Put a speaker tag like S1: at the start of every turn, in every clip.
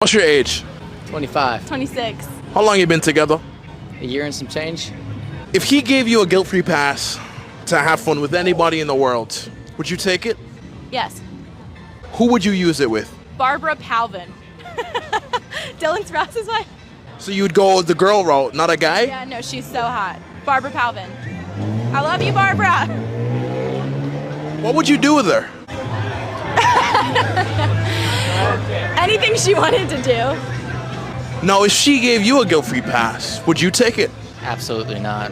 S1: What's your age?
S2: 25.
S3: 26.
S1: How long you been together?
S2: A year and some change?
S1: If he gave you a guilt-free pass to have fun with anybody in the world, would you take it?
S3: Yes.
S1: Who would you use it with?
S3: Barbara Palvin. Dylan Sprouse's wife?
S1: So you'd go the girl route, not a guy?
S3: Yeah, no, she's so hot. Barbara Palvin. I love you, Barbara.
S1: What would you do with her?
S3: Anything she wanted to do.
S1: Now, if she gave you a guilt-free pass, would you take it?
S2: Absolutely not.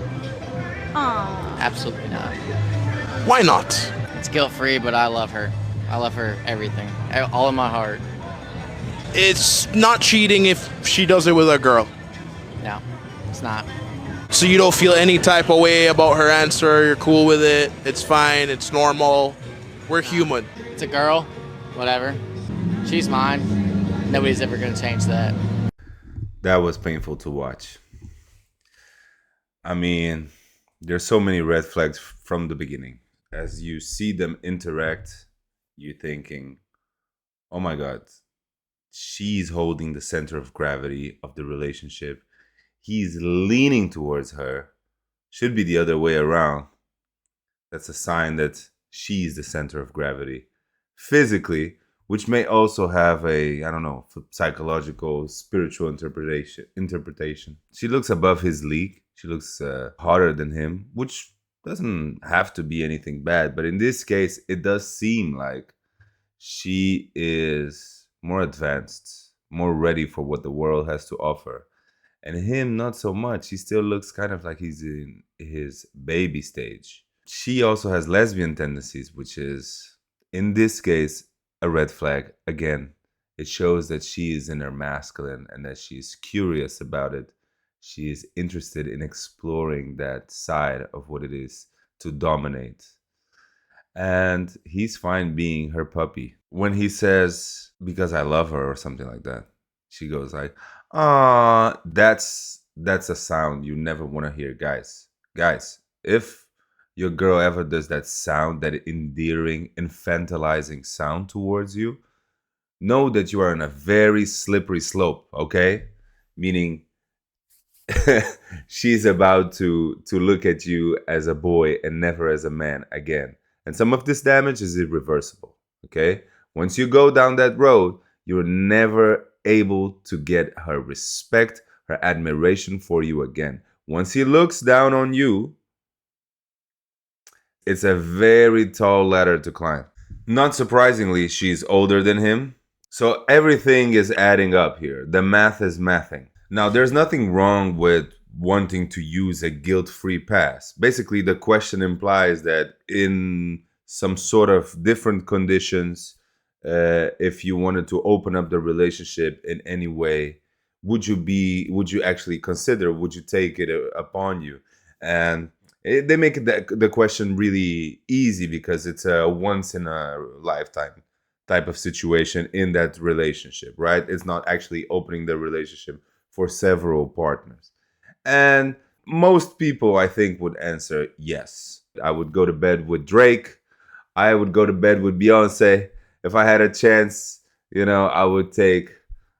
S3: Aww.
S2: Absolutely not.
S1: Why not?
S2: It's guilt-free, but I love her. I love her everything. All in my heart.
S1: It's not cheating if she does it with a girl.
S2: No, it's not.
S1: So you don't feel any type of way about her answer, you're cool with it, it's fine, it's normal. We're human.
S2: It's a girl, whatever. She's mine. Nobody's ever going to change that.
S4: That was painful to watch. I mean, there's so many red flags from the beginning. As you see them interact, you're thinking, oh my God, she's holding the center of gravity of the relationship. He's leaning towards her. Should be the other way around. That's a sign that she's the center of gravity. Physically, which may also have a, I don't know, psychological, spiritual interpretation. She looks above his league. She looks hotter than him, which doesn't have to be anything bad. But in this case, it does seem like she is more advanced, more ready for what the world has to offer. And him, not so much. He still looks kind of like he's in his baby stage. She also has lesbian tendencies, which is, in this case, a red flag. Again, it shows that she is in her masculine and that she's curious about it. She is interested in exploring that side of what it is to dominate. And he's fine being her puppy. When he says, because I love her or something like that, she goes like, ah, that's a sound you never want to hear, guys. Guys, if your girl ever does that sound, that endearing, infantilizing sound towards you, know that you are on a very slippery slope, okay? Meaning she's about to look at you as a boy and never as a man again. And some of this damage is irreversible, okay? Once you go down that road, you're never able to get her respect, her admiration for you again. Once he looks down on you, it's a very tall ladder to climb. Not surprisingly, she's older than him. So everything is adding up here. The math is mathing. Now, there's nothing wrong with wanting to use a guilt-free pass. Basically, the question implies that in some sort of different conditions, if you wanted to open up the relationship in any way, would you actually consider, would you take it upon you? And they make the question really easy because it's a once in a lifetime type of situation in that relationship, right? It's not actually opening the relationship for several partners. And most people, I think, would answer yes. I would go to bed with Drake. I would go to bed with Beyonce. If I had a chance, I would take,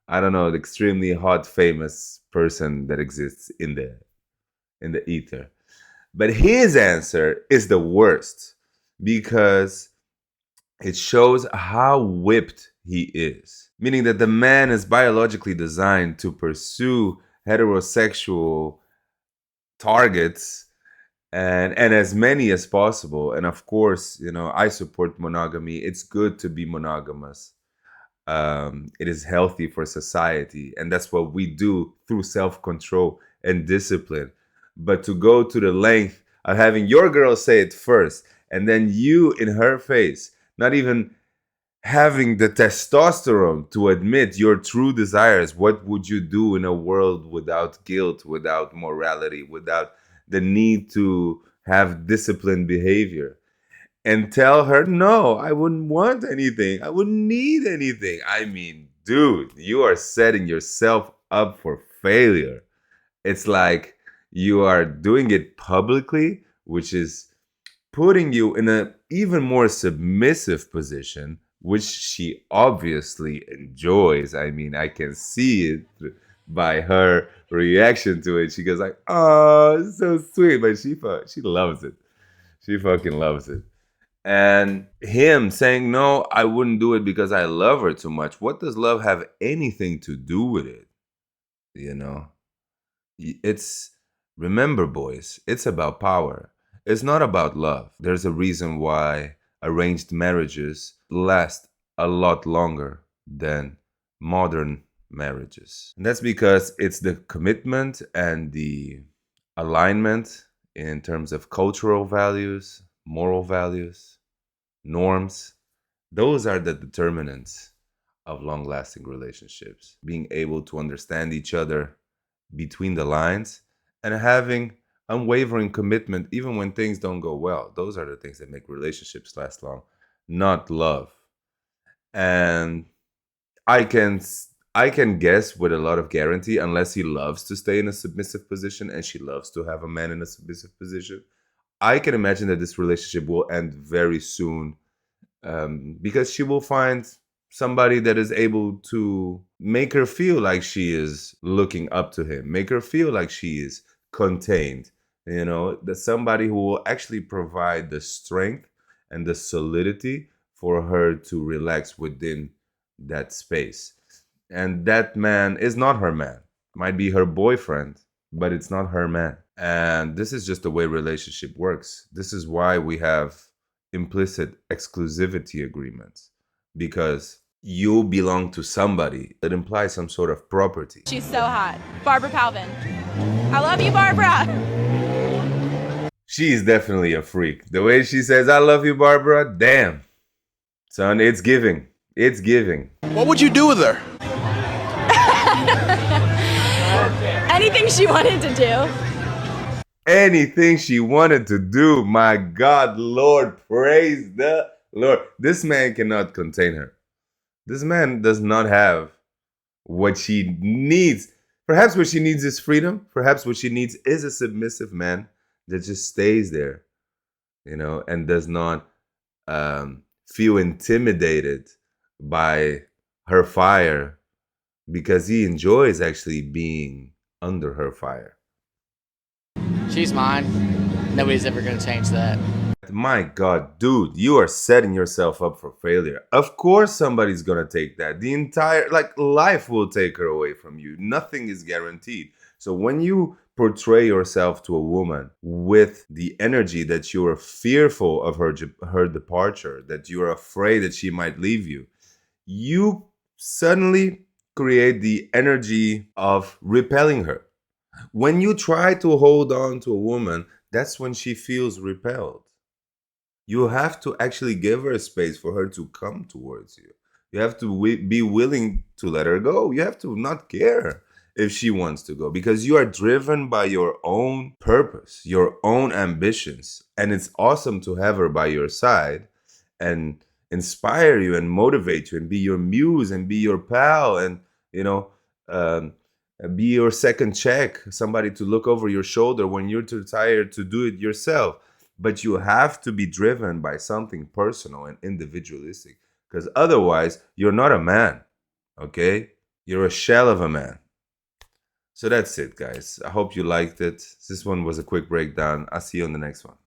S4: I don't know, the extremely hot, famous person that exists in the ether. But his answer is the worst because it shows how whipped he is. Meaning that the man is biologically designed to pursue heterosexual targets and as many as possible. And of course, I support monogamy. It's good to be monogamous. It is healthy for society. And that's what we do through self-control and discipline. But to go to the length of having your girl say it first, and then you in her face, not even having the testosterone to admit your true desires, what would you do in a world without guilt, without morality, without the need to have disciplined behavior? And tell her, no, I wouldn't want anything. I wouldn't need anything. I mean, dude, you are setting yourself up for failure. It's like you are doing it publicly, which is putting you in an even more submissive position which she obviously enjoys. I mean, I can see it by her reaction to it. She goes like, "Oh, it's so sweet," but she loves it. She fucking loves it. And him saying, "No, I wouldn't do it because I love her too much." What does love have anything to do with it? You know, it's, remember, boys, it's about power. It's not about love. There's a reason why arranged marriages last a lot longer than modern marriages. And that's because it's the commitment and the alignment in terms of cultural values, moral values, norms. Those are the determinants of long lasting relationships. Being able to understand each other between the lines and having unwavering commitment even when things don't go well. Those are the things that make relationships last long, not love. And I can I can guess with a lot of guarantee, unless he loves to stay in a submissive position and she loves to have a man in a submissive position, I can imagine that this relationship will end very soon, because she will find somebody that is able to make her feel like she is looking up to him, make her feel like she is contained. That somebody who will actually provide the strength and the solidity for her to relax within that space. And that man is not her man. Might be her boyfriend, but it's not her man. And this is just the way relationship works. This is why we have implicit exclusivity agreements, because you belong to somebody. It implies some sort of property.
S3: She's so hot. Barbara Palvin. I love you, Barbara.
S4: She's definitely a freak. The way she says, "I love you, Barbara," damn. Son, it's giving. It's giving.
S1: What would you do with her?
S3: Anything she wanted to do.
S4: Anything she wanted to do. My God, Lord, praise the Lord. This man cannot contain her. This man does not have what she needs. Perhaps what she needs is freedom. Perhaps what she needs is a submissive man that just stays there, and does not feel intimidated by her fire, because he enjoys actually being under her fire.
S2: She's mine. Nobody's ever going to change that.
S4: My God, dude, you are setting yourself up for failure. Of course somebody's gonna take that. The entire, life will take her away from you. Nothing is guaranteed. So when you portray yourself to a woman with the energy that you are fearful of her departure, that you are afraid that she might leave you, you suddenly create the energy of repelling her. When you try to hold on to a woman, that's when she feels repelled. You have to actually give her a space for her to come towards you. You have to be willing to let her go. You have to not care if she wants to go, because you are driven by your own purpose, your own ambitions. And it's awesome to have her by your side and inspire you and motivate you and be your muse and be your pal and, um, be your second check, somebody to look over your shoulder when you're too tired to do it yourself. But you have to be driven by something personal and individualistic, because otherwise you're not a man, okay? You're a shell of a man. So that's it, guys. I hope you liked it. This one was a quick breakdown. I'll see you on the next one.